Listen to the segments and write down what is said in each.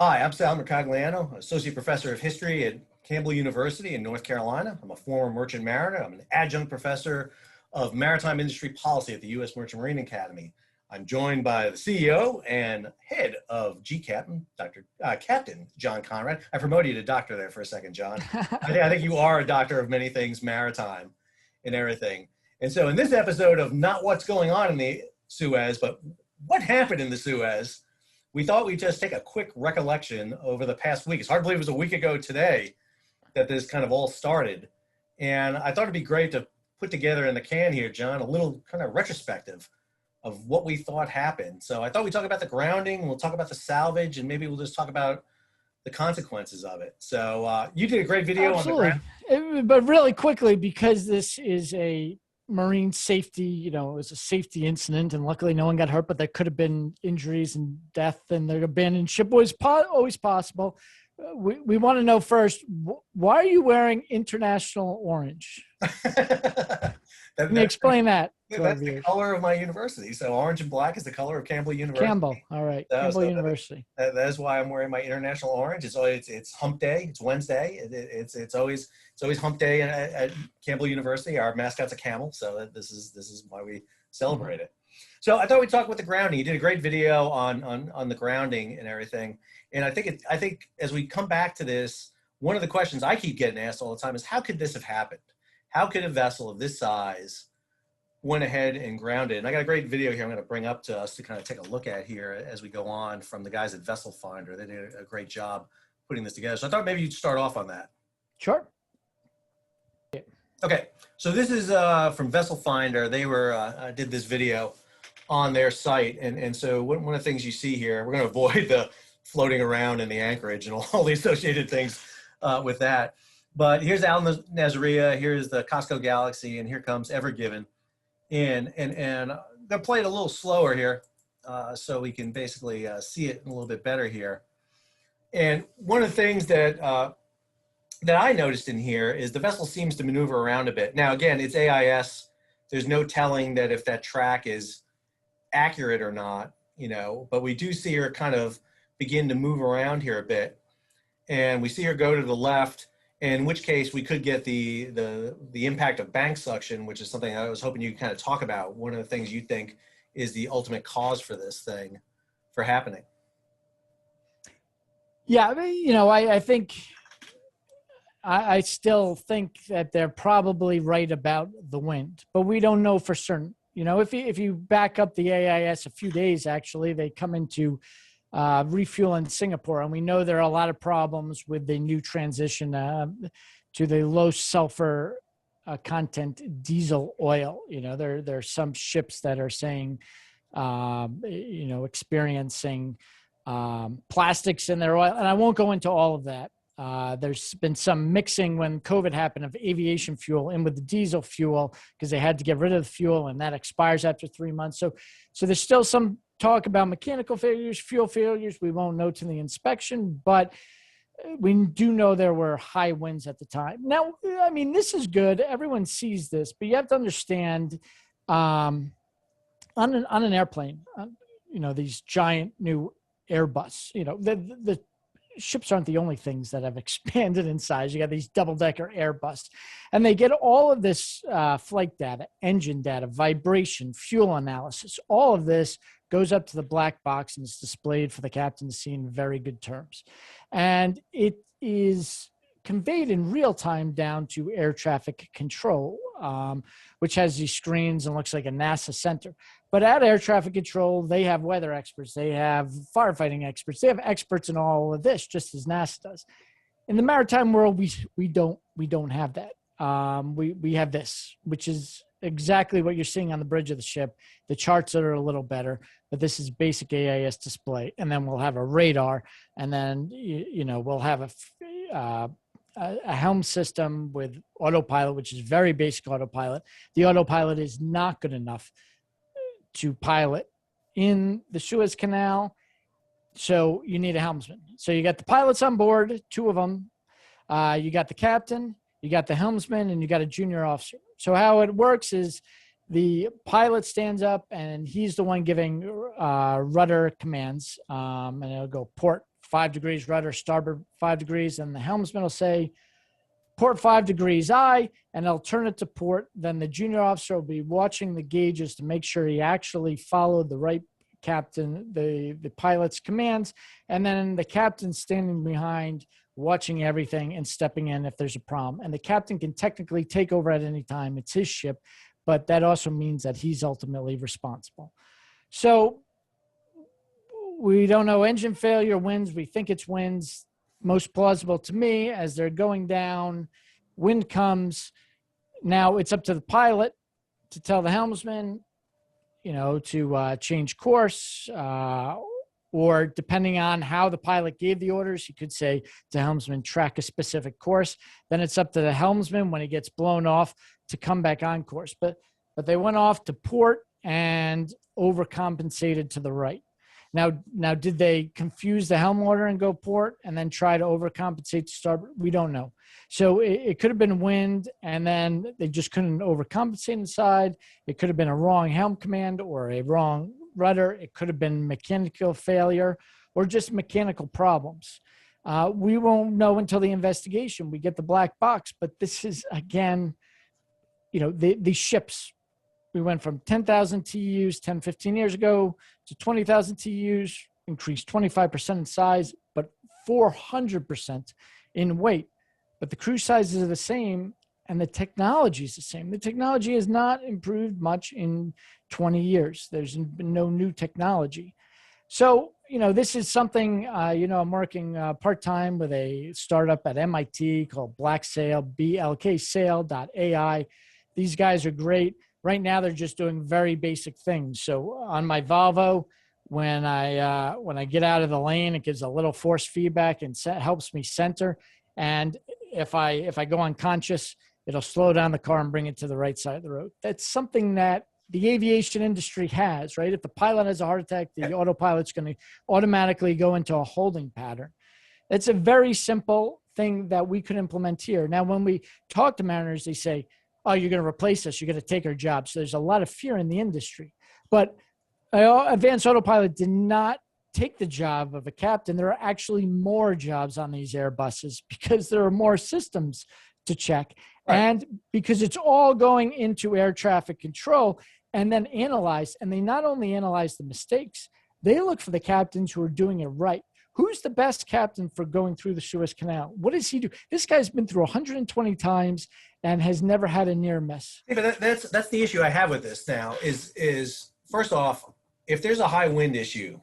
Hi, I'm Sal Mercogliano, Associate Professor of History at Campbell University in North Carolina. I'm a former merchant mariner. I'm an adjunct professor of maritime industry policy at the U.S. Merchant Marine Academy. I'm joined by the CEO and head of GCAP, Captain John Konrad. I promoted you to doctor there for a second, John. I think you are a doctor of many things maritime and everything. And so in this episode of not what's going on in the Suez, but what happened in the Suez, we thought we'd just take a quick recollection over the past week. It's hard to believe it was a week ago today that this kind of all started. And I thought it'd be great to put together in the can here, John, a little kind of retrospective of what we thought happened. So I thought we'd talk about the grounding, we'll talk about the salvage, and maybe we'll just talk about the consequences of it. So you did a great video. Absolutely. On the ground. But really quickly, because this is a marine safety, it was a safety incident, and luckily no one got hurt, but there could have been injuries and death, and the abandoned ship was always possible. We want to know first, why are you wearing international orange? Can you explain that? That's the color of my university. So orange and black is the color of Campbell University. Campbell, all right. Campbell University. That is why I'm wearing my international orange. It's hump day. It's Wednesday. It's always hump day at Campbell University. Our mascot's a camel, so this is why we celebrate it. So I thought we'd talk about the grounding. You did a great video on the grounding and everything. And I think as we come back to this, one of the questions I keep getting asked all the time is, how could this have happened? How could a vessel of this size went ahead and grounded? And I got a great video here I'm going to bring up to us to kind of take a look at here as we go on from the guys at Vessel Finder. They did a great job putting this together. So I thought maybe you'd start off on that. Sure. Okay, so this is from Vessel Finder. They did this video on their site. And so one of the things you see here, we're going to avoid the floating around in the anchorage and all the associated things with that. But here's Al Nazaria, here's the Costco Galaxy, and here comes Ever Given. And they'll play it a little slower here so we can basically see it a little bit better here. And one of the things that I noticed in here is the vessel seems to maneuver around a bit. Now, again, it's AIS. There's no telling that if that track is accurate or not, but we do see her kind of begin to move around here a bit. And we see her go to the left, in which case we could get the impact of bank suction, which is something I was hoping you could kind of talk about. One of the things you think is the ultimate cause for this thing for happening. Yeah, I still think that they're probably right about the wind, but we don't know for certain. If you back up the AIS a few days, actually, they come into refuel in Singapore, and we know there are a lot of problems with the new transition to the low sulfur content diesel oil. There are some ships that are saying, experiencing plastics in their oil, and I won't go into all of that. There's been some mixing when COVID happened of aviation fuel in with the diesel fuel because they had to get rid of the fuel, and that expires after 3 months. So there's still some talk about mechanical failures, fuel failures. We won't know to the inspection, but we do know there were high winds at the time. Now, this is good. Everyone sees this, but you have to understand on an airplane, these giant new Airbus, the ships aren't the only things that have expanded in size. You got these double-decker Airbus, and they get all of this flight data, engine data, vibration, fuel analysis. All of this goes up to the black box and is displayed for the captain to see in very good terms. And it is conveyed in real time down to air traffic control, which has these screens and looks like a NASA center. But at air traffic control, they have weather experts, they have firefighting experts, they have experts in all of this, just as NASA does. In the maritime world, we don't have that. We have this, which is exactly what you're seeing on the bridge of the ship. The charts are a little better, but this is basic AIS display. And then we'll have a radar, and then we'll have a helm system with autopilot, which is very basic autopilot. The autopilot is not good enough to pilot in the Suez Canal, so you need a helmsman. So you got the pilots on board, 2 of them. You got the captain, you got the helmsman, and you got a junior officer. So how it works is the pilot stands up, and he's the one giving rudder commands, and it'll go port 5 degrees rudder, starboard 5 degrees, and the helmsman will say, port 5 degrees aye, and they'll turn it to port. Then the junior officer will be watching the gauges to make sure he actually followed the right captain, the pilot's commands. And then the captain's standing behind, watching everything and stepping in if there's a problem. And the captain can technically take over at any time. It's his ship, but that also means that he's ultimately responsible. So we don't know engine failure, winds. We think it's winds. Most plausible to me, as they're going down, wind comes. Now it's up to the pilot to tell the helmsman, to change course, or depending on how the pilot gave the orders, he could say to helmsman, track a specific course. Then it's up to the helmsman when he gets blown off to come back on course. But they went off to port and overcompensated to the right. Now, did they confuse the helm order and go port and then try to overcompensate to starboard? We don't know. So it could have been wind, and then they just couldn't overcompensate inside. It could have been a wrong helm command or a wrong rudder. It could have been mechanical failure or just mechanical problems. We won't know until the investigation. We get the black box, but this is, again, the ships. We went from 10,000 TEUs 10, 15 years ago to 20,000 TEUs, increased 25% in size, but 400% in weight. But the crew sizes are the same and the technology is the same. The technology has not improved much in 20 years. There's been no new technology. So, this is something, I'm working part-time with a startup at MIT called BlackSail, blksail.ai. These guys are great. Right now, they're just doing very basic things. So on my Volvo, when I get out of the lane, it gives a little force feedback and helps me center. And if I go unconscious, it'll slow down the car and bring it to the right side of the road. That's something that the aviation industry has, right? If the pilot has a heart attack, the autopilot's going to automatically go into a holding pattern. It's a very simple thing that we could implement here. Now, when we talk to mariners, they say, oh, you're going to replace us. You're going to take our jobs. So there's a lot of fear in the industry. But advanced autopilot did not take the job of a captain. There are actually more jobs on these Airbuses because there are more systems to check. Right. And because it's all going into air traffic control and then analyzed. And they not only analyze the mistakes, they look for the captains who are doing it right. Who's the best captain for going through the Suez Canal? What does he do? This guy's been through 120 times and has never had a near miss. Yeah, but that's the issue I have with this now is first off, if there's a high wind issue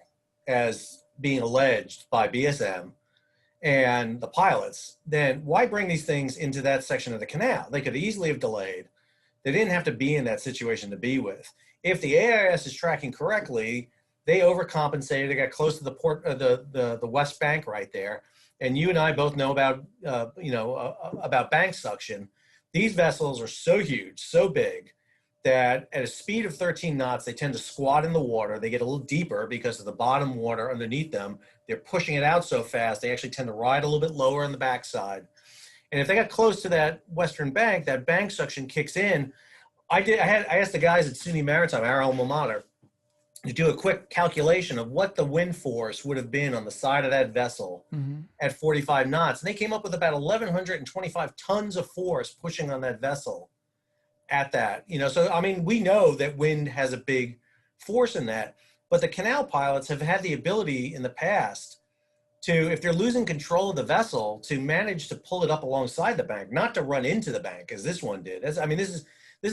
as being alleged by BSM and the pilots, then why bring these things into that section of the canal? They could easily have delayed. They didn't have to be in that situation to be with. If the AIS is tracking correctly, they overcompensated. They got close to the port, the West Bank right there. And you and I both know about, about bank suction. These vessels are so huge, so big, that at a speed of 13 knots, they tend to squat in the water. They get a little deeper because of the bottom water underneath them. They're pushing it out so fast, they actually tend to ride a little bit lower on the backside. And if they got close to that western bank, that bank suction kicks in. I asked the guys at SUNY Maritime, our alma mater, to do a quick calculation of what the wind force would have been on the side of that vessel at 45 knots. And they came up with about 1,125 tons of force pushing on that vessel at that. So, I mean, we know that wind has a big force in that, but the canal pilots have had the ability in the past to, if they're losing control of the vessel, to manage to pull it up alongside the bank, not to run into the bank as this one did. This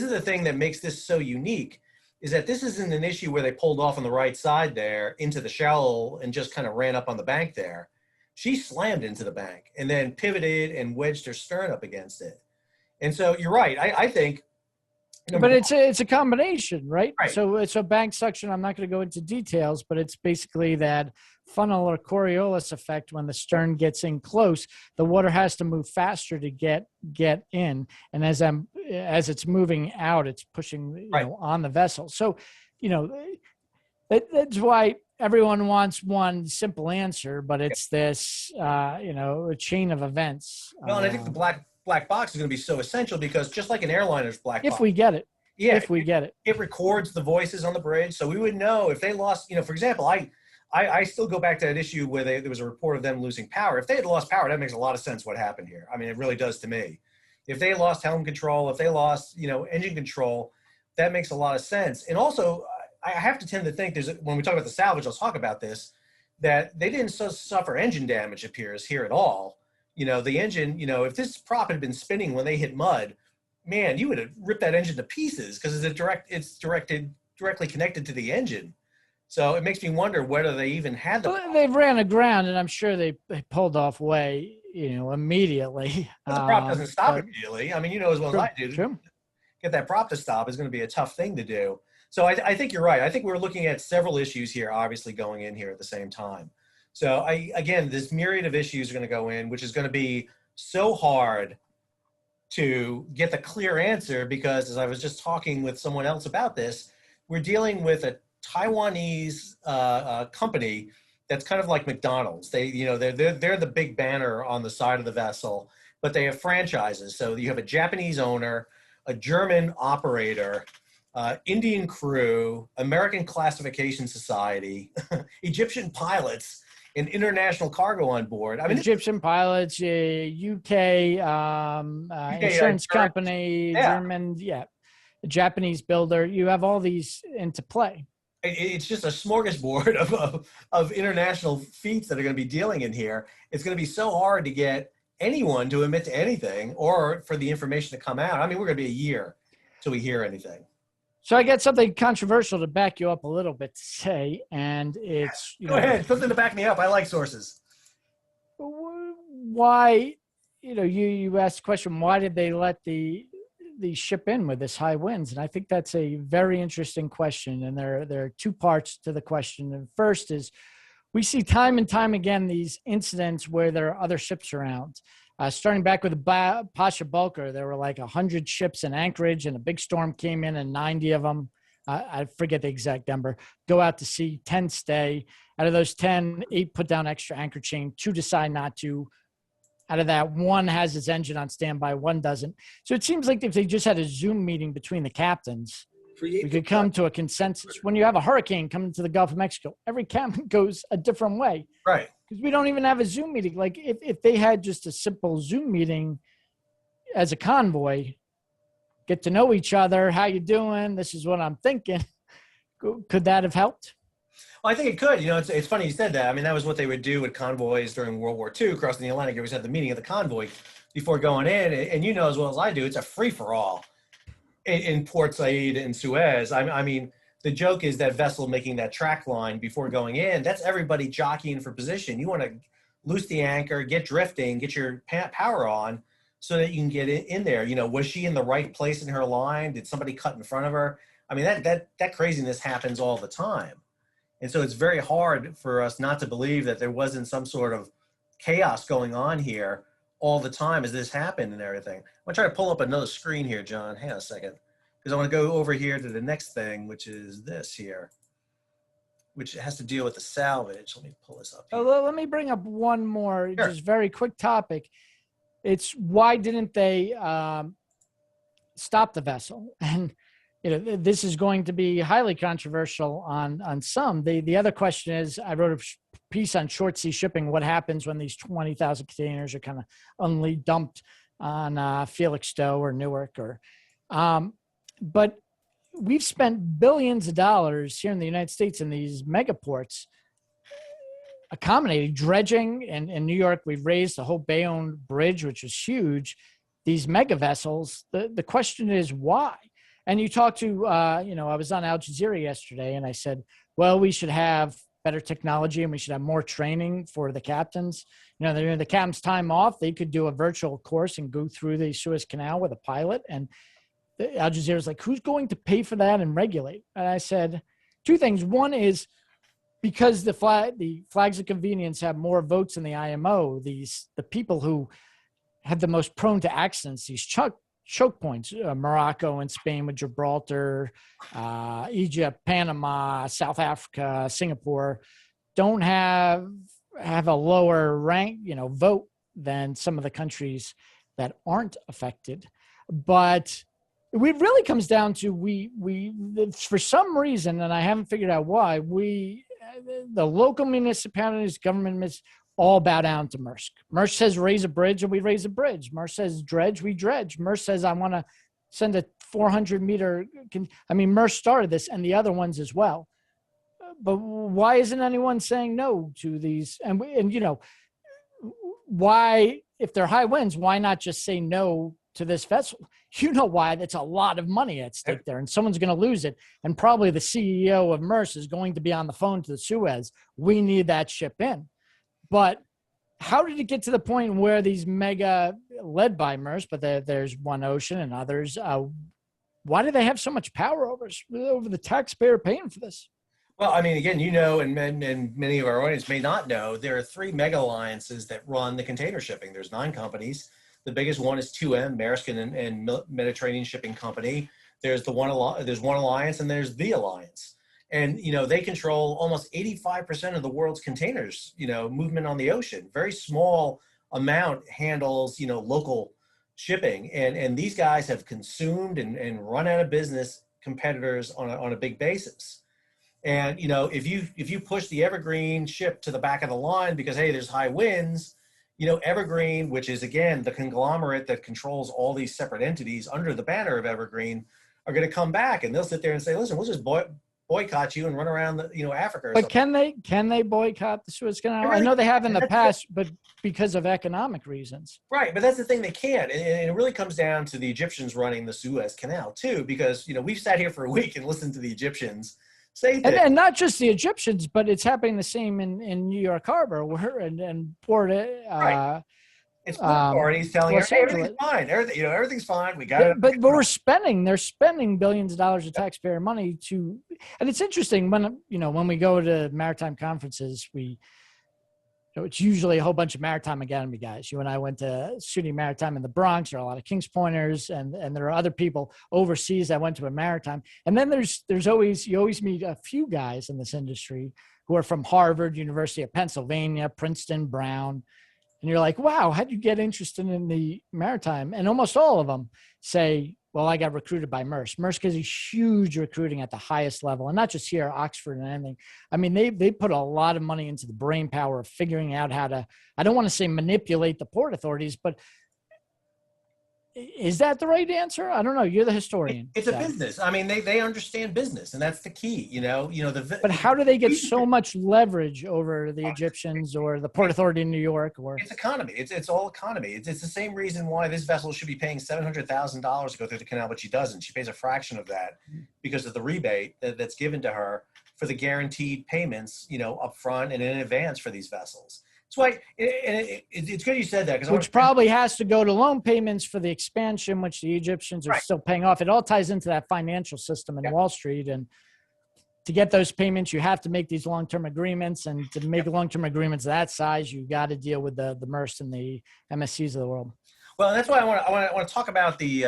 is the thing that makes this so unique, is that this isn't an issue where they pulled off on the right side there into the shallow and just kind of ran up on the bank there. She slammed into the bank and then pivoted and wedged her stern up against it. And so you're right. I think. But it's a combination, right? Right. So it's a bank suction. I'm not going to go into details, but it's basically that funnel or Coriolis effect. When the stern gets in close, the water has to move faster to get in. And as it's moving out, it's pushing on the vessel. So, that's why everyone wants one simple answer, but it's this, a chain of events. Well, and I think the black box is going to be so essential because just like an airliner's black box. If we get it. Yeah. If we get it. It records the voices on the bridge. So we would know if they lost, for example, I still go back to that issue where there was a report of them losing power. If they had lost power, that makes a lot of sense what happened here. I mean, it really does to me. If they lost helm control, if they lost, engine control, that makes a lot of sense. And also, I have to tend to think when we talk about the salvage, let's talk about this, that they didn't suffer engine damage, appears here at all. The engine, if this prop had been spinning when they hit mud, man, you would have ripped that engine to pieces because it's directly connected to the engine. So it makes me wonder whether they even had the. Well, they ran aground, and I'm sure they pulled off way, immediately. But the prop doesn't stop immediately. I mean, as well as I do, true. Get that prop to stop is going to be a tough thing to do. So I think you're right. I think we're looking at several issues here, obviously going in here at the same time. So again, this myriad of issues are going to go in, which is going to be so hard to get the clear answer because, as I was just talking with someone else about this, we're dealing with a Taiwanese company that's kind of like McDonald's. They're the big banner on the side of the vessel, but they have franchises. So you have a Japanese owner, a German operator, Indian crew, American Classification Society, Egyptian pilots, and international cargo on board. I mean, Egyptian pilots, UK insurance company, yeah. German, a Japanese builder. You have all these into play. It's just a smorgasbord of international feats that are going to be dealing in here. It's going to be so hard to get anyone to admit to anything or for the information to come out. I mean, we're going to be a year till we hear anything. So I got something controversial to back you up a little bit to say, and it's go ahead, something to back me up. I like sources. Why, you asked the question, why did they let the ship in with this high winds? And I think that's a very interesting question. And there are two parts to the question. And first is we see time and time again these incidents where there are other ships around. Starting back with the Pasha Bulker, there were like 100 ships in Anchorage, and a big storm came in, and 90 of them, I forget the exact number, go out to sea, 10 stay. Out of those 10, 8 put down extra anchor chain, 2 decide not to. Out of that, 1 has his engine on standby, 1 doesn't. So it seems like if they just had a Zoom meeting between the captains, we could come to a consensus. When you have a hurricane coming to the Gulf of Mexico, every captain goes a different way. Right. Because we don't even have a Zoom meeting. Like if they had just a simple Zoom meeting as a convoy, get to know each other, how you doing? This is what I'm thinking. Could that have helped? Well, I think it could. It's funny you said that. I mean, that was what they would do with convoys during World War II crossing the Atlantic. You always had the meeting of the convoy before going in. And as well as I do, it's a free-for-all in Port Said and Suez. I mean, the joke is that vessel making that track line before going in, that's everybody jockeying for position. You want to loose the anchor, get drifting, get your power on so that you can get in there. Was she in the right place in her line? Did somebody cut in front of her? I mean, that craziness happens all the time. And so it's very hard for us not to believe that there wasn't some sort of chaos going on here all the time as this happened and everything. I'm going to try to pull up another screen here, John. Hang on a second. Because I want to go over here to the next thing, which is this here, which has to deal with the salvage. Let me pull this up here. Let me bring up one more, just very quick topic. It's why didn't they stop the vessel? And this is going to be highly controversial on some. The other question is, I wrote a piece on short sea shipping. What happens when these 20,000 containers are kind of dumped on Felixstowe or Newark but we've spent billions of dollars here in the United States in these megaports accommodating dredging. In New York, we've raised the whole Bayonne Bridge, which is huge. These mega vessels, the question is why? And you talk to, I was on Al Jazeera yesterday and I said, well, we should have better technology and we should have more training for the captains. The captain's time off, they could do a virtual course and go through the Suez Canal with a pilot. And Al Jazeera's like, who's going to pay for that and regulate? And I said, 2 things. One is because the flags of convenience have more votes in the IMO, the people who have the most prone to accidents, these choke points, Morocco and Spain with Gibraltar, Egypt, Panama, South Africa, Singapore, don't have a lower rank, vote than some of the countries that aren't affected. But it really comes down to we for some reason, and I haven't figured out why, we the local municipalities, government, all bow down to Maersk. Maersk says raise a bridge, and we raise a bridge. Maersk says dredge, we dredge. Maersk says I want to send a 400-meter. Maersk started this, and the other ones as well. But why isn't anyone saying no to these? And why, if they're high winds, why not just say no to this vessel? You know why? That's a lot of money at stake there, and someone's going to lose it. And probably the CEO of Maersk is going to be on the phone to the Suez. We need that ship in. But how did it get to the point where these mega, led by Maersk, but there's One Ocean and others, why do they have so much power over the taxpayer paying for this? Well, again, and many of our audience may not know, there are 3 mega alliances that run the container shipping. There's 9 companies. The biggest one is 2M, Maersk and Mediterranean Shipping Company. There's One Alliance, and there's the Alliance. And, they control almost 85% of the world's containers, movement on the ocean. Very small amount handles, local shipping. And these guys have consumed and run out of business competitors on a big basis. And, if you push the Evergreen ship to the back of the line because, hey, there's high winds, Evergreen, which is, again, the conglomerate that controls all these separate entities under the banner of Evergreen, are going to come back and they'll sit there and say, listen, we'll just boycott you and run around Africa. But can they boycott the Suez Canal? I know they have in the past, but because of economic reasons. Right, but that's the thing, they can't. And it really comes down to the Egyptians running the Suez Canal too, because we've sat here for a week and listened to the Egyptians say that. And not just the Egyptians, but it's happening the same in New York Harbor and Port. Right. It's Port Authorities telling us, hey, everything's fine. Everything's fine. We got it. But they're spending billions of dollars of taxpayer money and it's interesting when we go to maritime conferences, it's usually a whole bunch of maritime academy guys. You and I went to SUNY Maritime in the Bronx. There are a lot of Kings Pointers, and there are other people overseas that went to a maritime. And then you always meet a few guys in this industry who are from Harvard, University of Pennsylvania, Princeton, Brown. And you're like, wow, how'd you get interested in the maritime? And almost all of them say, well, I got recruited by Maersk. Maersk is a huge recruiting at the highest level, and not just here, Oxford and anything. They put a lot of money into the brain power of figuring out how to, I don't want to say manipulate the port authorities, but is that the right answer? I don't know. You're the historian. It's a business. They understand business, and that's the key. But how do they get so much leverage over the Egyptians or the Port Authority in New York? Or it's economy. It's all economy. It's the same reason why this vessel should be paying $700,000 to go through the canal, but she doesn't. She pays a fraction of that because of the rebate that's given to her for the guaranteed payments, up front and in advance for these vessels. That's why it's good you said that. Which probably has to go to loan payments for the expansion, which the Egyptians are still paying off. It all ties into that financial system in Wall Street. And to get those payments, you have to make these long-term agreements. And to make long-term agreements that size, you got to deal with the Maersk and the MSCs of the world. Well, that's why I want to talk about the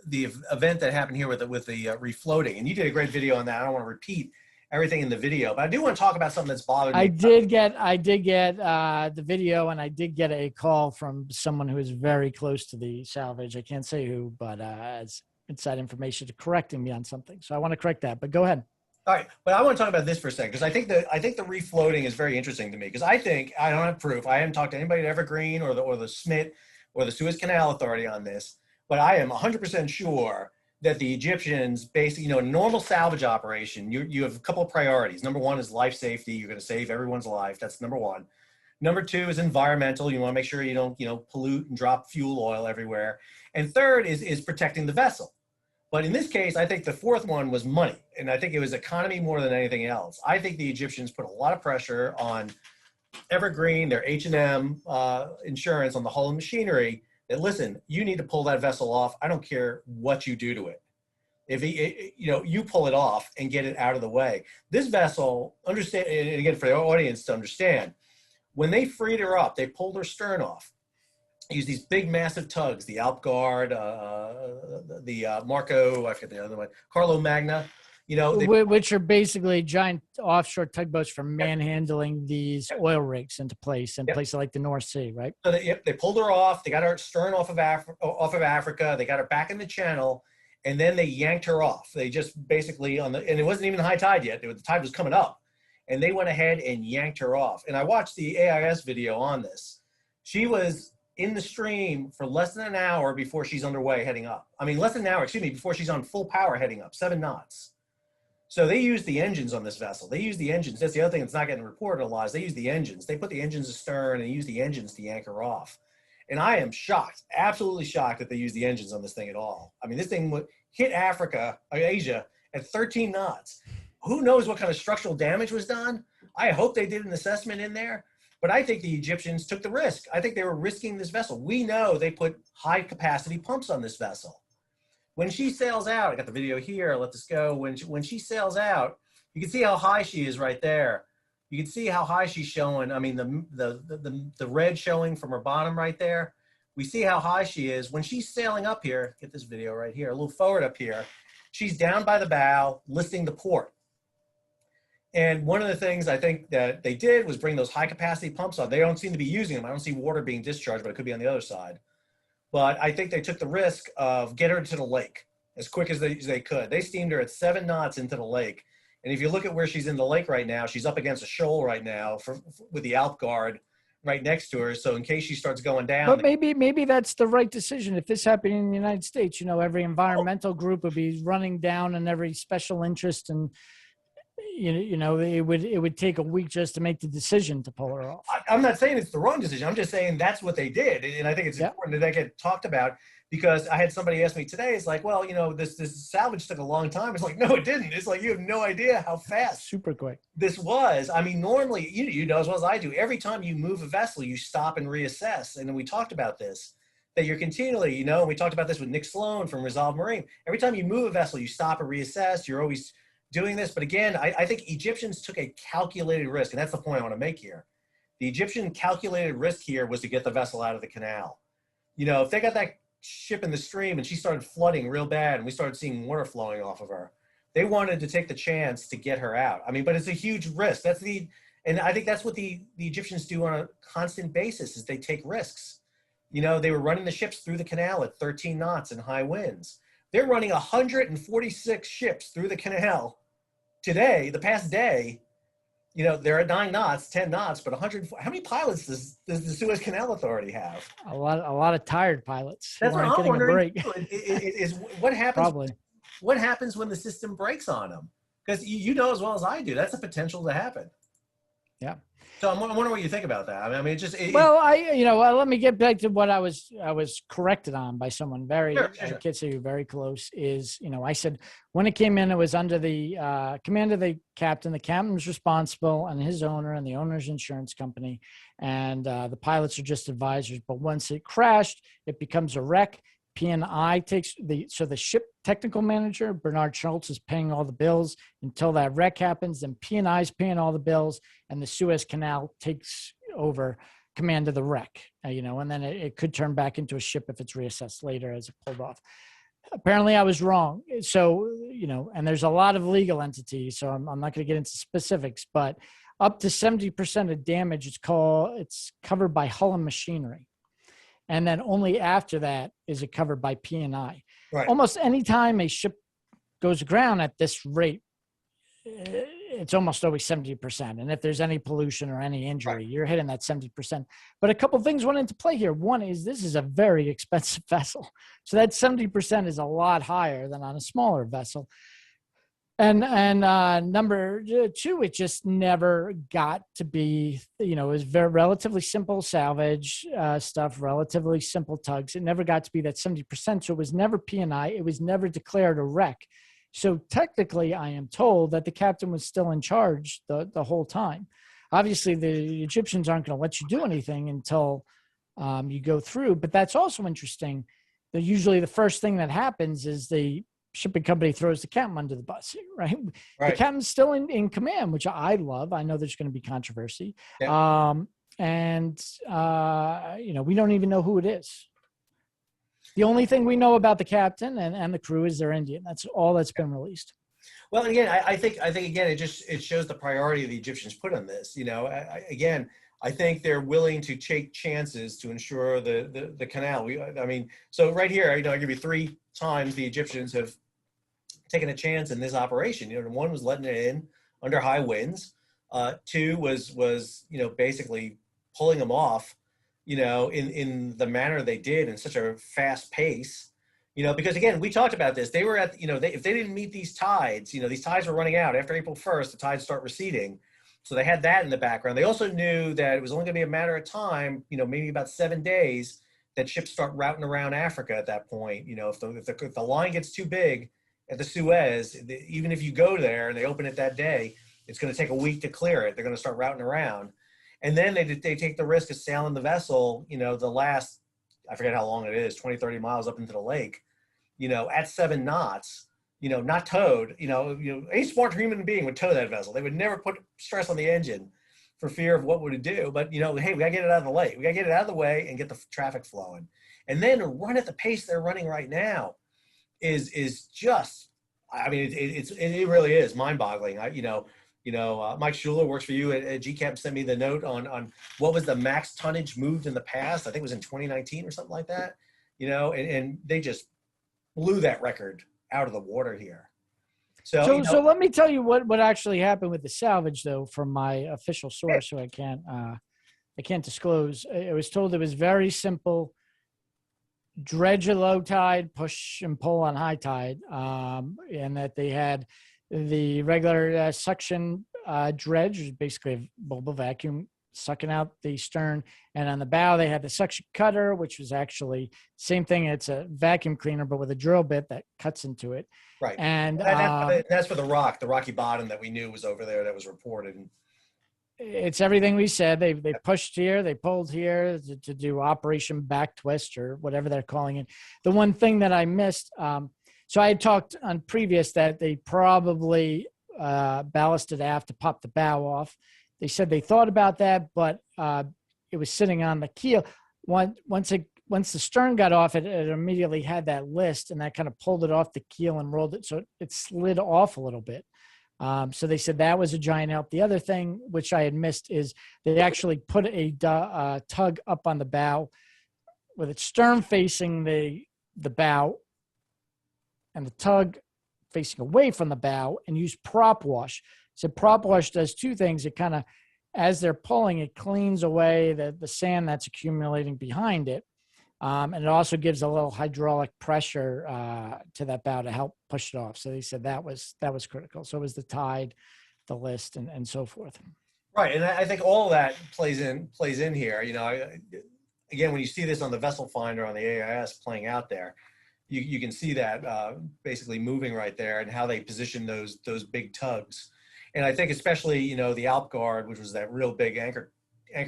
event that happened here with the refloating. And you did a great video on that. I don't want to repeat everything in the video, but I do want to talk about something that's bothered me. I did get the video, and I did get a call from someone who is very close to the Salvage. I can't say who, but has inside information to correcting me on something. So I want to correct that, but go ahead. All right, but I want to talk about this for a second, because I think the refloating is very interesting to me, because I don't have proof. I haven't talked to anybody at Evergreen or the SMIT or the Suez Canal Authority on this, but I am 100% sure that the Egyptians basically, a normal salvage operation, you have a couple of priorities. Number one is life safety. You're going to save everyone's life. That's number one. Number two is environmental. You want to make sure you don't, pollute and drop fuel oil everywhere. And third is protecting the vessel. But in this case, I think the fourth one was money. And I think it was economy more than anything else. I think the Egyptians put a lot of pressure on Evergreen, their H&M insurance on the hull and machinery, that listen, you need to pull that vessel off. I don't care what you do to it. If you pull it off and get it out of the way. This vessel, understand, and again, for the audience to understand, when they freed her up, they pulled her stern off. Used these big, massive tugs, the Alpgard, the Marco, I forget the other one, Carlo Magna. Which are basically giant offshore tugboats for manhandling these oil rigs into place in places like the North Sea, right? So they pulled her off. They got her stern off of Africa. They got her back in the channel, and then they yanked her off. They just basically and it wasn't even high tide yet. The tide was coming up, and they went ahead and yanked her off. And I watched the AIS video on this. She was in the stream for less than an hour before she's underway heading up. I mean, less than an hour, excuse me, before she's on full power heading up, 7 knots. So they use the engines on this vessel. They use the engines. That's the other thing that's not getting reported a lot is they use the engines. They put the engines astern and use the engines to yank her off. And I am shocked, absolutely shocked that they use the engines on this thing at all. I mean, this thing would hit Asia at 13 knots. Who knows what kind of structural damage was done? I hope they did an assessment in there, but I think the Egyptians took the risk. I think they were risking this vessel. We know they put high capacity pumps on this vessel. When she sails out, I got the video here, let this go. When she sails out, you can see how high she is right there. You can see how high she's showing. I mean, the red showing from her bottom right there. We see how high she is. When she's sailing up here, get this video right here, a little forward up here, she's down by the bow, listing the port. And one of the things I think that they did was bring those high capacity pumps on. They don't seem to be using them. I don't see water being discharged, but it could be on the other side. But I think they took the risk of get her to the lake as quick as they could. They steamed her at 7 knots into the lake. And if you look at where she's in the lake right now, she's up against a shoal right now with the Alp Guard right next to her. So in case she starts going down. But maybe that's the right decision. If this happened in the United States, every environmental group would be running down and every special interest, and it would take a week just to make the decision to pull her off. I'm not saying it's the wrong decision. I'm just saying that's what they did. And I think it's important that that get talked about, because I had somebody ask me today, it's like, well, this salvage took a long time. It's like, no, it didn't. It's like, you have no idea how fast. Super quick. This was. I mean, normally, you know as well as I do, every time you move a vessel, you stop and reassess. And we talked about this, that you're continually, and we talked about this with Nick Sloane from Resolve Marine. Every time you move a vessel, you stop and reassess. You're always doing this. But again, I think Egyptians took a calculated risk. And that's the point I want to make here. The Egyptian calculated risk here was to get the vessel out of the canal. If they got that ship in the stream and she started flooding real bad and we started seeing water flowing off of her, they wanted to take the chance to get her out. I mean, but it's a huge risk. And I think that's what the Egyptians do on a constant basis, is they take risks. They were running the ships through the canal at 13 knots and high winds. They're running 146 ships through the canal today, the past day. They're at 9 knots, 10 knots, but 100. How many pilots does the Suez Canal Authority have? A lot of tired pilots. That's what I'm wondering. Is what happens? Probably. What happens when the system breaks on them? Because you know as well as I do, that's a potential to happen. Yeah. So I'm wondering what you think about that. I mean, let me get back to what I was corrected on by someone very, sure. I can't say very close, is, I said, when it came in, it was under the command of the captain. The captain was responsible, and his owner and the owner's insurance company, and the pilots are just advisors. But once it crashed, it becomes a wreck. P&I takes the ship technical manager, Bernard Schultz, is paying all the bills until that wreck happens. Then P&I is paying all the bills, and the Suez Canal takes over command of the wreck, and then it could turn back into a ship if it's reassessed later as it pulled off. Apparently I was wrong. So, and there's a lot of legal entities, so I'm not going to get into specifics, but up to 70% of damage, it's covered by hull and machinery. And then only after that is it covered by P&I. Right. Almost any time a ship goes aground at this rate, it's almost always 70%. And if there's any pollution or any injury, right, you're hitting that 70%. But a couple of things went into play here. One is this is a very expensive vessel. So that 70% is a lot higher than on a smaller vessel. And number two, it just never got to be, it was very relatively simple salvage stuff, relatively simple tugs. It never got to be that 70%. So it was never P&I. It was never declared a wreck. So technically, I am told that the captain was still in charge the whole time. Obviously, the Egyptians aren't going to let you do anything until you go through. But that's also interesting. That usually the first thing that happens is the shipping company throws the captain under the bus, right? The captain's still in command, which I love. I know there's going to be controversy. Yeah. We don't even know who it is. The only thing we know about the captain and the crew is they're Indian. That's all that's been released. Well, again, I think again, it shows the priority the Egyptians put on this. I think they're willing to take chances to ensure the canal. So right here, I give you 3 times the Egyptians have taken a chance in this operation. One was letting it in under high winds. Two was basically pulling them off, in the manner they did in such a fast pace, because again, we talked about this. They were at, if they didn't meet these tides, these tides were running out after April 1st, the tides start receding. So they had that in the background. They also knew that it was only going to be a matter of time, maybe about 7 days, that ships start routing around Africa at that point. If the line gets too big at the Suez, even if you go there and they open it that day, it's going to take a week to clear it. They're going to start routing around. And then they take the risk of sailing the vessel, the last, I forget how long it is, 20, 30 miles up into the lake, at 7 knots, not towed. Any smart human being would tow that vessel. They would never put stress on the engine for fear of what would it do. But, hey, we got to get it out of the lake. We got to get it out of the way and get the traffic flowing. And then to run at the pace they're running right now is just, I mean, it really is mind-boggling. Mike Schuler works for you at GCAP, sent me the note on what was the max tonnage moved in the past. I think it was in 2019 or something like that, and they just blew that record out of the water here. So let me tell you what actually happened with the Salvage, though, from my official source, so I can't disclose. It was told it was very simple: dredge at low tide, push and pull on high tide, and that they had the regular suction dredge, which is basically a mobile vacuum sucking out the stern, and on the bow they had the suction cutter, which was actually same thing. It's a vacuum cleaner but with a drill bit that cuts into it. Right. And that's for the rocky bottom that we knew was over there that was reported. It's everything we said. They pushed here, they pulled here to do Operation Backtwist or whatever they're calling it. The one thing that I missed, so I had talked on previous that they probably ballasted aft to pop the bow off. They said they thought about that, but it was sitting on the keel. Once the stern got off, it immediately had that list, and that kind of pulled it off the keel and rolled it, so it slid off a little bit. So they said that was a giant help. The other thing, which I had missed, is they actually put a tug up on the bow with its stern facing the bow and the tug facing away from the bow, and used prop wash. So prop wash does two things. It kind of, as they're pulling, it cleans away the sand that's accumulating behind it. And it also gives a little hydraulic pressure to that bow to help push it off. So they said that was critical. So it was the tide, the list, and so forth. Right, and I think all of that plays in here. Again, when you see this on the vessel finder on the AIS playing out there, you can see that basically moving right there and how they position those big tugs. And I think especially the Alp Guard, which was that real big anchor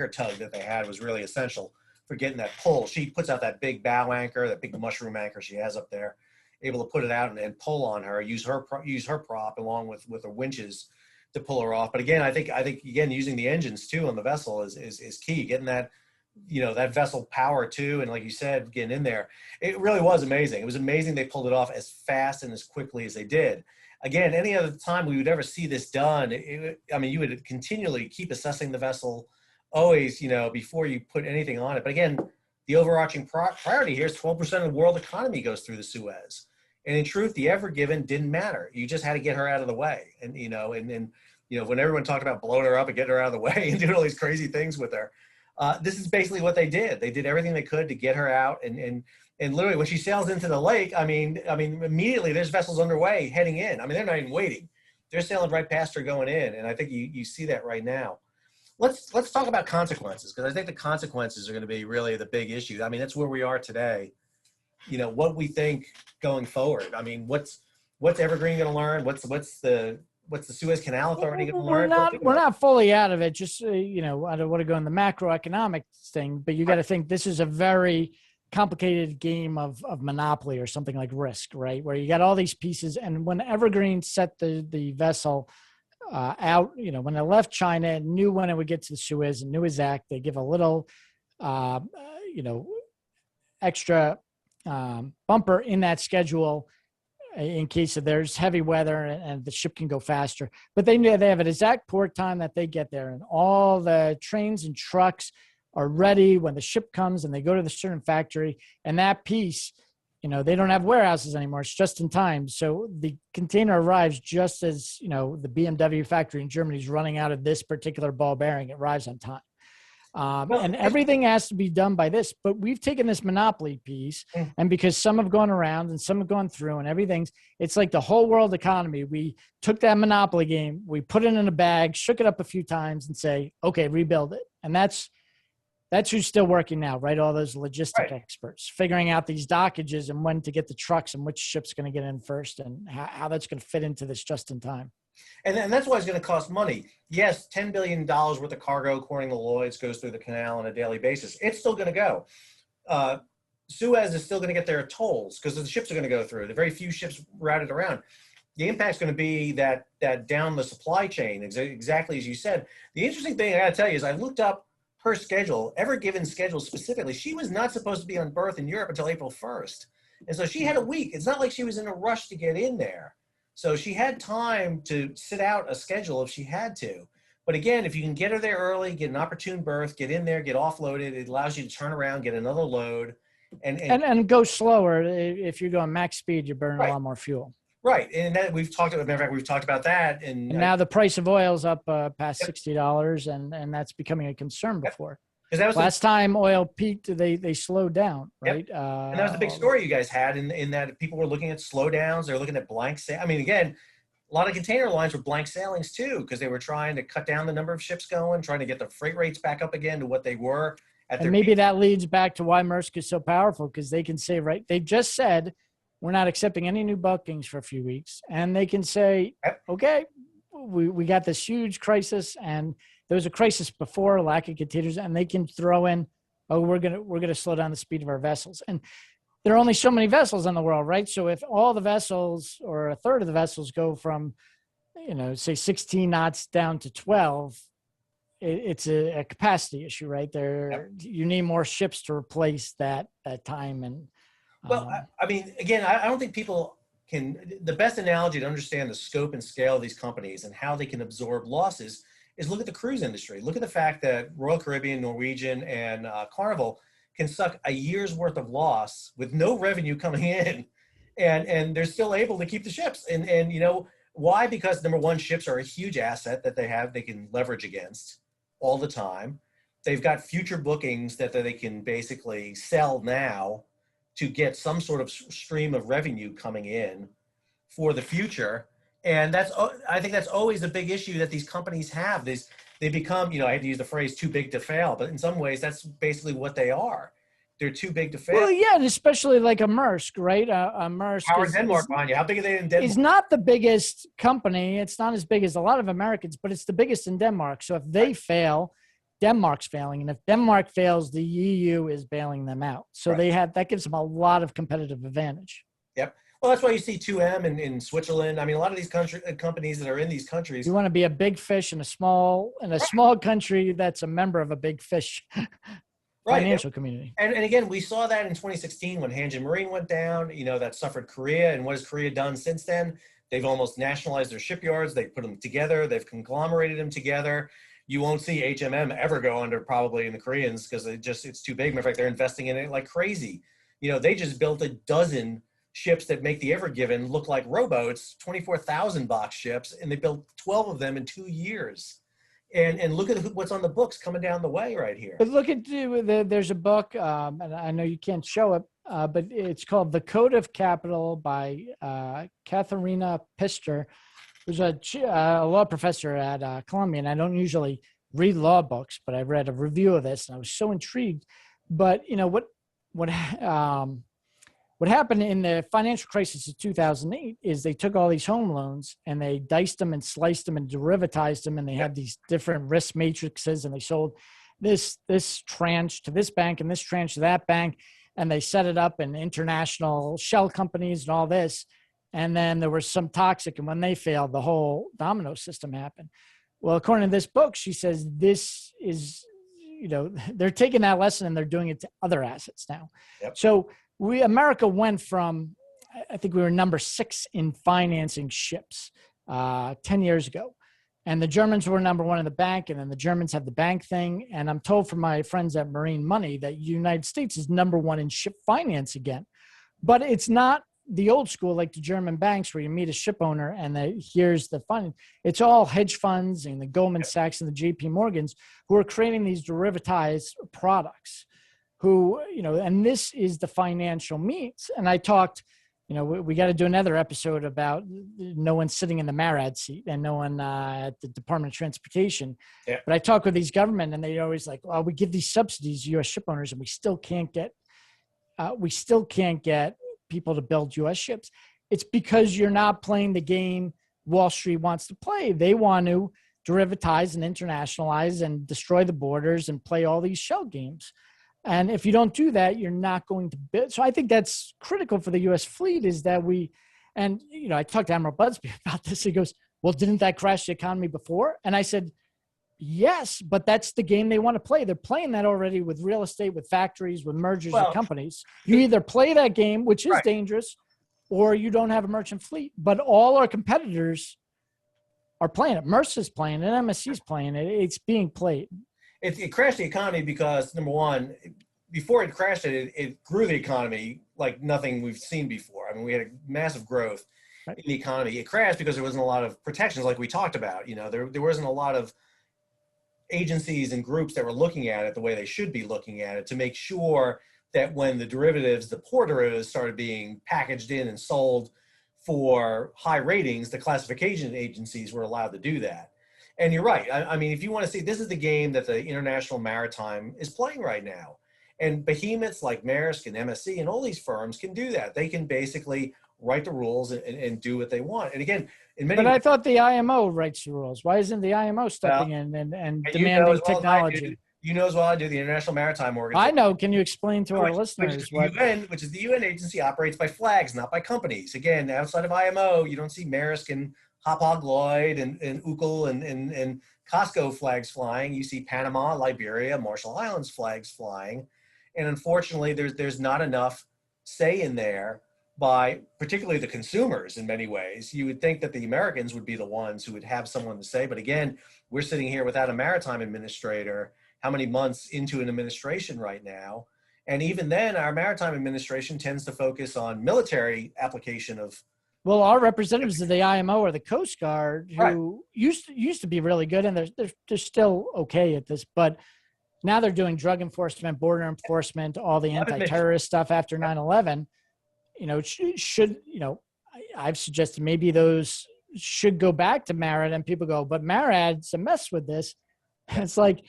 tug that they had, was really essential for getting that pull. She puts out that big bow anchor, that big mushroom anchor she has up there, able to put it out and pull on her, use her prop along with the winches to pull her off. But again, I think again, using the engines too on the vessel is key, getting that, that vessel power too. And like you said, getting in there, it really was amazing. It was amazing they pulled it off as fast and as quickly as they did. Again, any other time we would ever see this done, you would continually keep assessing the vessel, always, before you put anything on it. But again, the overarching priority here is 12% of the world economy goes through the Suez. And in truth, the Ever Given didn't matter. You just had to get her out of the way. And, when everyone talked about blowing her up and getting her out of the way and doing all these crazy things with her, this is basically what they did. They did everything they could to get her out. And literally when she sails into the lake, immediately there's vessels underway heading in. They're not even waiting. They're sailing right past her going in. And I think you see that right now. Let's talk about consequences, because I think the consequences are going to be really the big issue. That's where we are today. What we think going forward. What's Evergreen going to learn? What's the Suez Canal Authority going to learn? We're not fully out of it. Just I don't want to go in the macroeconomic thing, but you got to think this is a very complicated game of monopoly or something like Risk, right? Where you got all these pieces, and when Evergreen set the vessel out, when they left China, and knew when it would get to the Suez and knew exact, they give a little, extra bumper in that schedule in case of there's heavy weather and the ship can go faster. But they knew they have an exact port time that they get there, and all the trains and trucks are ready when the ship comes, and they go to the certain factory, and that piece they don't have warehouses anymore. It's just in time. So the container arrives just as, the BMW factory in Germany is running out of this particular ball bearing. It arrives on time. And everything has to be done by this, but we've taken this monopoly piece, and because some have gone around and some have gone through and it's like the whole world economy. We took that monopoly game, we put it in a bag, shook it up a few times and say, okay, rebuild it. And that's who's still working now, right? All those logistic experts figuring out these dockages and when to get the trucks and which ship's going to get in first and how that's going to fit into this just in time. And that's why it's going to cost money. Yes, $10 billion worth of cargo, according to Lloyd's, goes through the canal on a daily basis. It's still going to go. Suez is still going to get their tolls because the ships are going to go through. The very few ships routed around. The impact's going to be that down the supply chain, exactly as you said. The interesting thing I got to tell you is I looked up her schedule, Ever Given schedule specifically. She was not supposed to be on berth in Europe until April 1st. And so she had a week. It's not like she was in a rush to get in there. So she had time to sit out a schedule if she had to. But again, if you can get her there early, get an opportune berth, get in there, get offloaded, it allows you to turn around, get another load. And go slower. If you're going max speed, you burn a lot more fuel. Right. And that we've talked about, matter of fact, we've talked about that. And now the price of oil is up past $60, and that's becoming a concern before. That was last time oil peaked, they slowed down, right? And that was the big story you guys had in that people were looking at slowdowns. They were looking at blank sail. I mean, again, a lot of container lines were blank sailings too, because they were trying to cut down the number of ships going, trying to get the freight rates back up again to what they were at their maybe peak. That leads back to why Maersk is so powerful, because they can say, right, they just said, we're not accepting any new bookings for a few weeks. And they can say, okay, we got this huge crisis, and there was a crisis before, lack of containers, and they can throw in, we're gonna slow down the speed of our vessels. And there are only so many vessels in the world, right? So if all the vessels or a third of the vessels go from, say 16 knots down to 12, it's a capacity issue, right? You need more ships to replace that time. And well, I mean, again, I don't think people can. The best analogy to understand the scope and scale of these companies and how they can absorb losses is look at the cruise industry. Look at the fact that Royal Caribbean, Norwegian, and Carnival can suck a year's worth of loss with no revenue coming in, and they're still able to keep the ships. And why? Because number one, ships are a huge asset that they can leverage against all the time. They've got future bookings that they can basically sell now to get some sort of stream of revenue coming in for the future. And I think that's always a big issue that these companies have. They become, I hate to use the phrase too big to fail, but in some ways that's basically what they are. They're too big to fail. Well, yeah, and especially like a Maersk, right? A Maersk. How are Denmark behind you? How big are they in Denmark? It's not the biggest company. It's not as big as a lot of Americans, but it's the biggest in Denmark. So if they fail, Denmark's failing. And if Denmark fails, the EU is bailing them out. So that gives them a lot of competitive advantage. Yep. Well, that's why you see 2M in Switzerland. I mean, a lot of these companies that are in these countries. You want to be a big fish in a small country that's a member of a big fish financial community. And again, we saw that in 2016 when Hanjin Marine went down, that suffered Korea. And what has Korea done since then? They've almost nationalized their shipyards. They put them together. They've conglomerated them together. You won't see HMM ever go under probably in the Koreans because it's too big. Matter of fact, they're investing in it like crazy. They just built a dozen ships that make the Ever Given look like rowboats, 24,000 box ships, and they built 12 of them in 2 years. And look at what's on the books coming down the way right here. But look at there's a book, and I know you can't show it, but it's called The Code of Capital by Katharina Pister, who's a law professor at Columbia. And I don't usually read law books, but I read a review of this and I was so intrigued. But what happened in the financial crisis of 2008 is they took all these home loans and they diced them and sliced them and derivatized them. And they had these different risk matrices, and they sold this tranche to this bank and this tranche to that bank. And they set it up in international shell companies and all this. And then there was some toxic, and when they failed, the whole domino system happened. Well, according to this book, she says this is, they're taking that lesson and they're doing it to other assets now. Yep. So America went from, I think we were number 6 in financing ships 10 years ago. And the Germans were number 1 in the bank, and then the Germans have the bank thing. And I'm told from my friends at Marine Money that United States is number 1 in ship finance again. but it's not the old school, like the German banks where you meet a ship owner and here's the fund. It's all hedge funds and the Goldman Sachs and the JP Morgans who are creating these derivatized products who, and this is the financial means. And I talked, we got to do another episode about no one sitting in the MARAD seat and no one at the Department of Transportation. Yeah. But I talk with these government and they always like, well, we give these subsidies to U.S. ship owners and we still can't get people to build U.S. ships. It's because you're not playing the game Wall Street wants to play. They want to derivatize and internationalize and destroy the borders and play all these shell games. And if you don't do that, you're not going to build. So I think that's critical for the U.S. fleet is that I talked to Admiral Budsby about this. He goes, well, didn't that crash the economy before? And I said, yes, but that's the game they want to play. They're playing that already with real estate, with factories, with mergers of companies. You either play that game, which is dangerous, or you don't have a merchant fleet. But all our competitors are playing it. Mercer's playing it. MSC's playing it. It's being played. It crashed the economy because, number one, before it crashed it grew the economy like nothing we've seen before. I mean, we had a massive growth in the economy. It crashed because there wasn't a lot of protections like we talked about. There wasn't a lot of agencies and groups that were looking at it the way they should be looking at it to make sure that when the poor derivatives started being packaged in and sold for high ratings, the classification agencies were allowed to do that. And you're right. I mean, if you want to see, this is the game that the International Maritime is playing right now. And behemoths like Maersk and MSC and all these firms can do that. They can basically write the rules and do what they want. And again, but I thought the IMO writes the rules. Why isn't the IMO stepping in and demanding technology? You know as well I do, the International Maritime Organization. I know. Can you explain to our listeners? Which is the UN agency, operates by flags, not by companies. Again, outside of IMO, you don't see Maersk and Hapag-Lloyd and UCL and Costco flags flying. You see Panama, Liberia, Marshall Islands flags flying. And unfortunately, there's not enough say in there by particularly the consumers in many ways. You would think that the Americans would be the ones who would have someone to say. But again, we're sitting here without a maritime administrator. How many months into an administration right now? And even then, our maritime administration tends to focus on military application of. Well, our representatives of the IMO or the Coast Guard, who used to be really good, and they're still okay at this, but now they're doing drug enforcement, border enforcement, all the anti-terrorist stuff after 9/11. I've suggested maybe those should go back to MARAD, and people go, but MARAD's a mess with this. And it's like,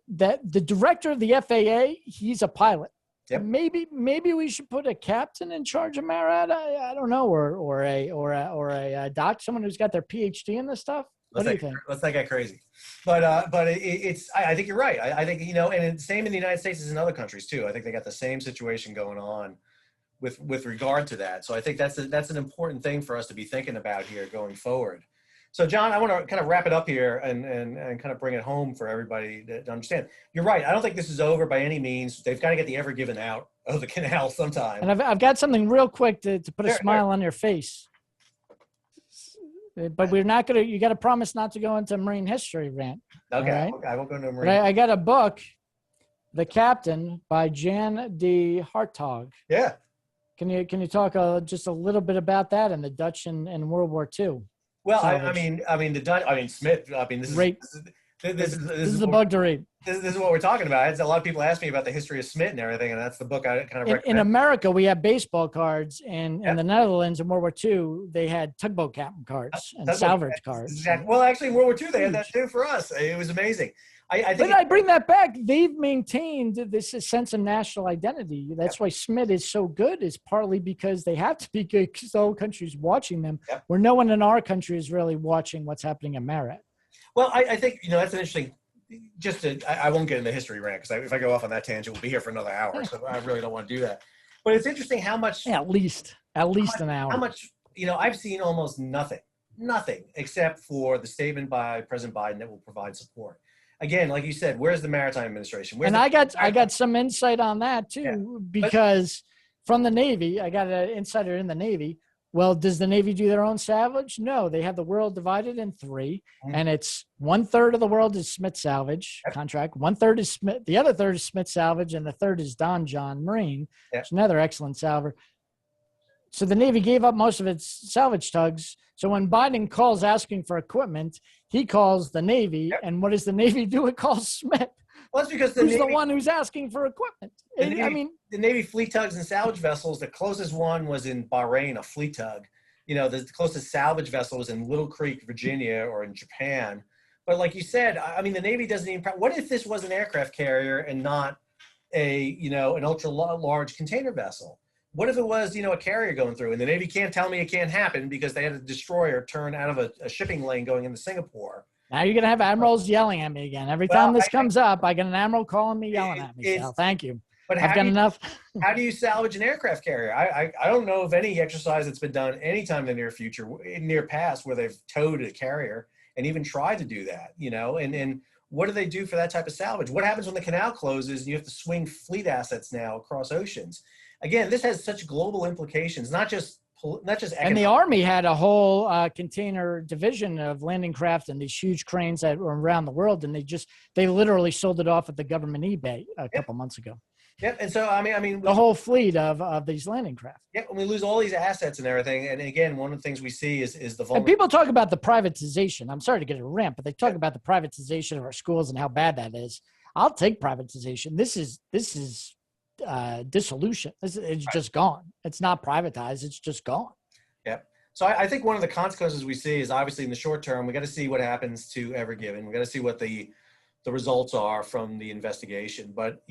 that the director of the FAA, he's a pilot. Yep. Maybe we should put a captain in charge of MARAD. I don't know, or a doc, someone who's got their PhD in this stuff. What do you think? Let's not get crazy, but I think you're right. I think and it's same in the United States as in other countries too. I think they got the same situation going on with regard to that. So I think that's an important thing for us to be thinking about here going forward. So John, I want to kind of wrap it up here and kind of bring it home for everybody to understand. You're right. I don't think this is over by any means. They've got to get the ever given out of the canal sometime. And I've got something real quick to put a smile on your face. But we're not going to, you got to promise not to go into marine history rant. Okay. Right? I won't go into marine. I got a book, The Captain by Jan de Hartog. Yeah. Can you talk just a little bit about that and the Dutch in World War II? Well, the Dutch. Smith. This is the bug to read. This is what we're talking about. A lot of people ask me about the history of Smith and everything, and that's the book I kind of recommend. In America, we have baseball cards, and in the Netherlands in World War II, they had tugboat captain cards and salvage cards. Exactly. Well, actually, in World War II, they had that too for us. It was amazing. I bring that back. They've maintained this sense of national identity. That's why Smith is so good, is partly because they have to be good because the whole country's watching them, where no one in our country is really watching what's happening in MARAD. Well, I think, that's an interesting, I won't get into history rant because if I go off on that tangent, we'll be here for another hour. So I really don't want to do that. But it's interesting how much. Yeah, at least an hour. How much, I've seen almost nothing except for the statement by President Biden that will provide support. Again, like you said, where's the Maritime Administration? I got some insight on that too, because from the Navy, I got an insider in the Navy. Well, does the Navy do their own salvage? No, they have the world divided in three, and it's 1/3 of the world is Smith Salvage contract, 1/3 is Smith, the other third is Smith Salvage, and the third is Don John Marine, which is another excellent salver. So the Navy gave up most of its salvage tugs. So when Biden calls asking for equipment, he calls the Navy, and what does the Navy do? It calls Smith. Well, that's because who's the one who's asking for equipment. The Navy fleet tugs and salvage vessels, the closest one was in Bahrain, a fleet tug. You know, the closest salvage vessel was in Little Creek, Virginia, or in Japan. But like you said, I mean, the Navy doesn't even, what if this was an aircraft carrier and not an ultra large container vessel? What if it was, a carrier going through, and the Navy can't tell me it can't happen because they had a destroyer turn out of a shipping lane going into Singapore? Now you're going to have admirals yelling at me again. Every time this comes up, I get an admiral calling me, yelling at me. So thank you. But I've got enough. How do you salvage an aircraft carrier? I don't know of any exercise that's been done anytime in the near future, in near past, where they've towed a carrier and even tried to do that, and what do they do for that type of salvage? What happens when the canal closes and you have to swing fleet assets now across oceans? Again, this has such global implications, not just economic. And the Army had a whole container division of landing craft and these huge cranes that were around the world, and they literally sold it off at the government eBay a couple months ago. Yeah, and so I mean, the whole fleet of these landing craft. Yeah, when we lose all these assets and everything, and again, one of the things we see is the vulnerability. And people talk about the privatization. I'm sorry to get a rant, but they talk about the privatization of our schools and how bad that is. I'll take privatization. This is dissolution. It's just gone. It's not privatized. It's just gone. Yeah. So I think one of the consequences we see is obviously in the short term, we got to see what happens to Evergiven. We got to see what the results are from the investigation. But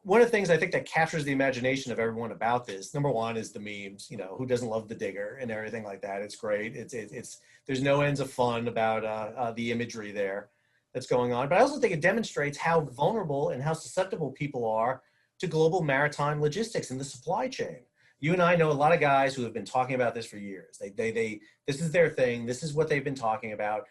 one of the things I think that captures the imagination of everyone about this, number one, is the memes. Who doesn't love the digger and everything like that? It's great. It's there's no ends of fun about the imagery there that's going on. But I also think it demonstrates how vulnerable and how susceptible people are to global maritime logistics and the supply chain. You and I know a lot of guys who have been talking about this for years. This is their thing. This is what they've been talking about.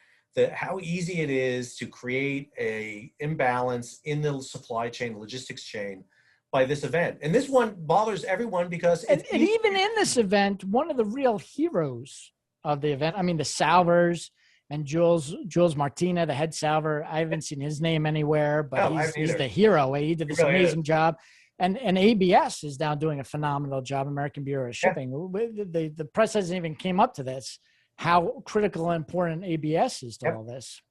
How easy it is to create a imbalance in the supply chain, logistics chain by this event. And this one bothers everyone because and even in this event, one of the real heroes of the event, I mean, the salvers and Jules Martina, the head salver, I haven't seen his name anywhere, but he's the hero. He did this amazing job. And ABS is now doing a phenomenal job, American Bureau of Shipping. Yeah. The press hasn't even came up to this, how critical and important ABS is to all this.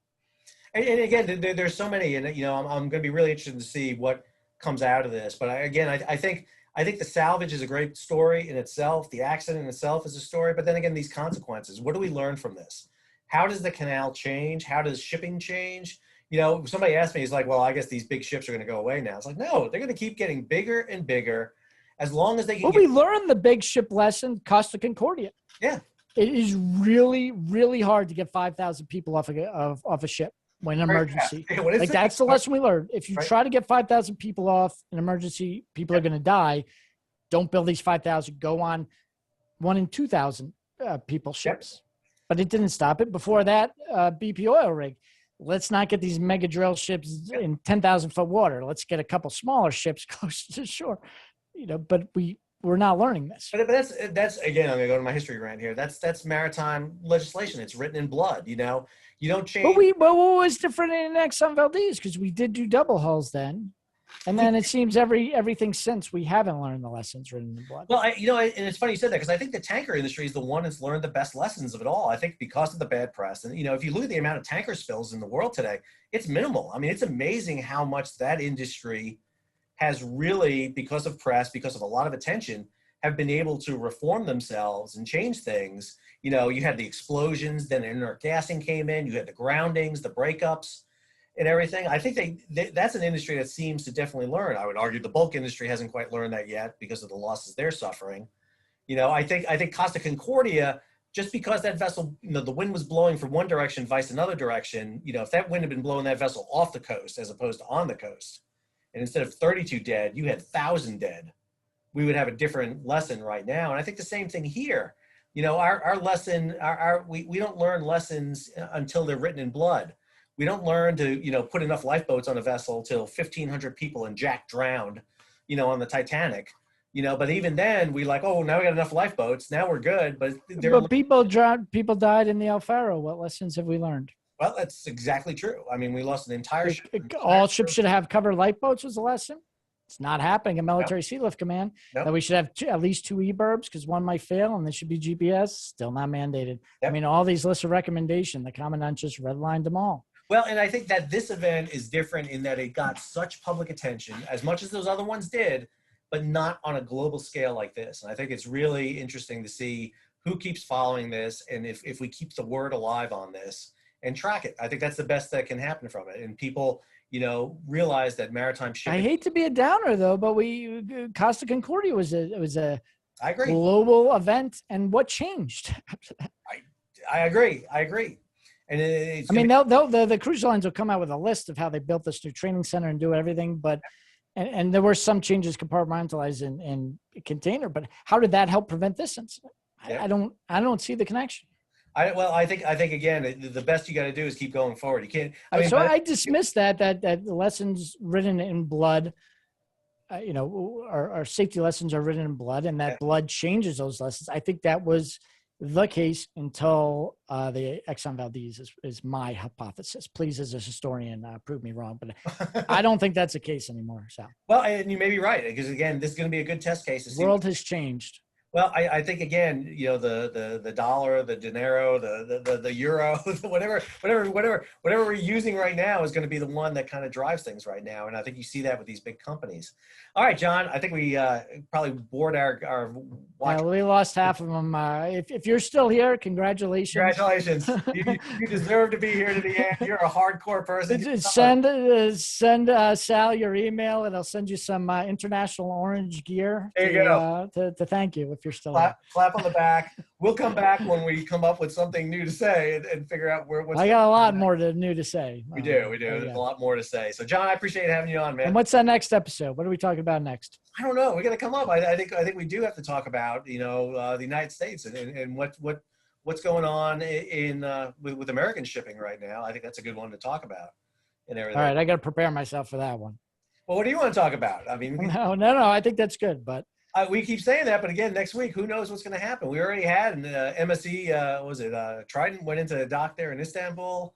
And again, there's so many, and I'm going to be really interested to see what comes out of this. But I think the salvage is a great story in itself. The accident in itself is a story. But then again, these consequences. What do we learn from this? How does the canal change? How does shipping change? Somebody asked me, he's like, well, I guess these big ships are going to go away now. It's like, no, they're going to keep getting bigger and bigger as long as they can. Well, we learned the big ship lesson, Costa Concordia. Yeah. It is really, really hard to get 5,000 people off a ship when an emergency. Yeah, that's the lesson we learned. If you try to get 5,000 people off an emergency, people are going to die. Don't build these 5,000. Go on 1 in 2,000 people ships. Yep. But it didn't stop it. Before that, BP oil rig. Let's not get these mega drill ships in 10,000 foot water. Let's get a couple smaller ships close to shore. But we're not learning this. But that's again, I'm going to go to my history rant here. That's maritime legislation. It's written in blood. You don't change. But what was different in Exxon Valdez? Because we did do double hulls then. And then it seems everything since we haven't learned the lessons written in blood. Well, and it's funny you said that because I think the tanker industry is the one that's learned the best lessons of it all. I think because of the bad press. And, if you look at the amount of tanker spills in the world today, it's minimal. I mean, it's amazing how much that industry has really, because of press, because of a lot of attention, have been able to reform themselves and change things. You had the explosions, then inert gassing came in, you had the groundings, the breakups, and everything. I think that's an industry that seems to definitely learn. I would argue the bulk industry hasn't quite learned that yet because of the losses they're suffering. I think Costa Concordia, just because that vessel, the wind was blowing from one direction, vice another direction, if that wind had been blowing that vessel off the coast as opposed to on the coast, and instead of 32 dead, you had 1,000 dead, we would have a different lesson right now. And I think the same thing here. Our lesson, we don't learn lessons until they're written in blood. We don't learn to, put enough lifeboats on a vessel till 1,500 people and Jack drowned, on the Titanic. But even then we like, oh, now we got enough lifeboats. Now we're good. But people drowned, people died in the Alfaro. What lessons have we learned? well, that's exactly true. I mean, we lost an entire ship. All ships should have covered lifeboats was the lesson. It's not happening in military sea lift command. Nope. That we should have at least 2 e-burbs because one might fail and there should be GPS. Still not mandated. Yep. I mean, all these lists of recommendation, the commandant just redlined them all. Well, and I think that this event is different in that it got such public attention, as much as those other ones did, but not on a global scale like this. And I think it's really interesting to see who keeps following this and if we keep the word alive on this and track it. I think that's the best that can happen from it. And people, realize that maritime shipping. I hate to be a downer though, but Costa Concordia was a I agree. global event. And what changed? I agree. And the cruise lines will come out with a list of how they built this new training center and do everything, but and there were some changes compartmentalized in container, but how did that help prevent this incident? Yeah. I don't see the connection. I think again, the best you got to do is keep going forward. You can't. I dismiss that lessons written in blood, our safety lessons are written in blood, and that blood changes those lessons. I think that was the case until the Exxon Valdez is my hypothesis. Please, as a historian, prove me wrong, but I don't think that's the case anymore. So well, and you may be right, because again, this is going to be a good test case. The world has changed. Well, I think again, the dollar, the dinero, the euro, whatever we're using right now is going to be the one that kind of drives things right now, and I think you see that with these big companies. All right, John, I think we probably bored our watch. Yeah, we lost half of them. If you're still here, congratulations. Congratulations, you deserve to be here to the end. You're a hardcore person. Send Sal your email, and I'll send you some international orange gear. There you go. To thank you. If you're still clap on the back. We'll come back when we come up with something new to say and figure out what's. I got a lot more new to say. We do. There's a lot more to say. So, John, I appreciate having you on, man. And what's that next episode? What are we talking about next? I don't know. We're gonna come up. I think we do have to talk about the United States and what's going on with American shipping right now. I think that's a good one to talk about and everything. All right, I got to prepare myself for that one. Well, what do you want to talk about? I mean, no. I think that's good, but. We keep saying that, but again, next week, who knows what's going to happen? We already had an MSC, Trident went into the dock there in Istanbul.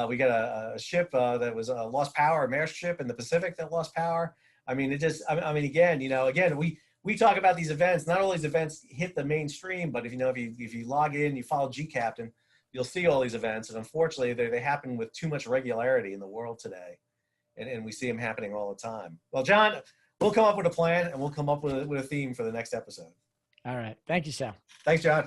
We got a ship that was lost power, a Maersk ship in the Pacific that lost power. I mean, again, we talk about these events. Not all these events hit the mainstream, but if you log in, you follow G Captain, you'll see all these events. And unfortunately, they happen with too much regularity in the world today, and we see them happening all the time. Well, John. We'll come up with a plan and we'll come up with a theme for the next episode. All right. Thank you, Sal. Thanks, John.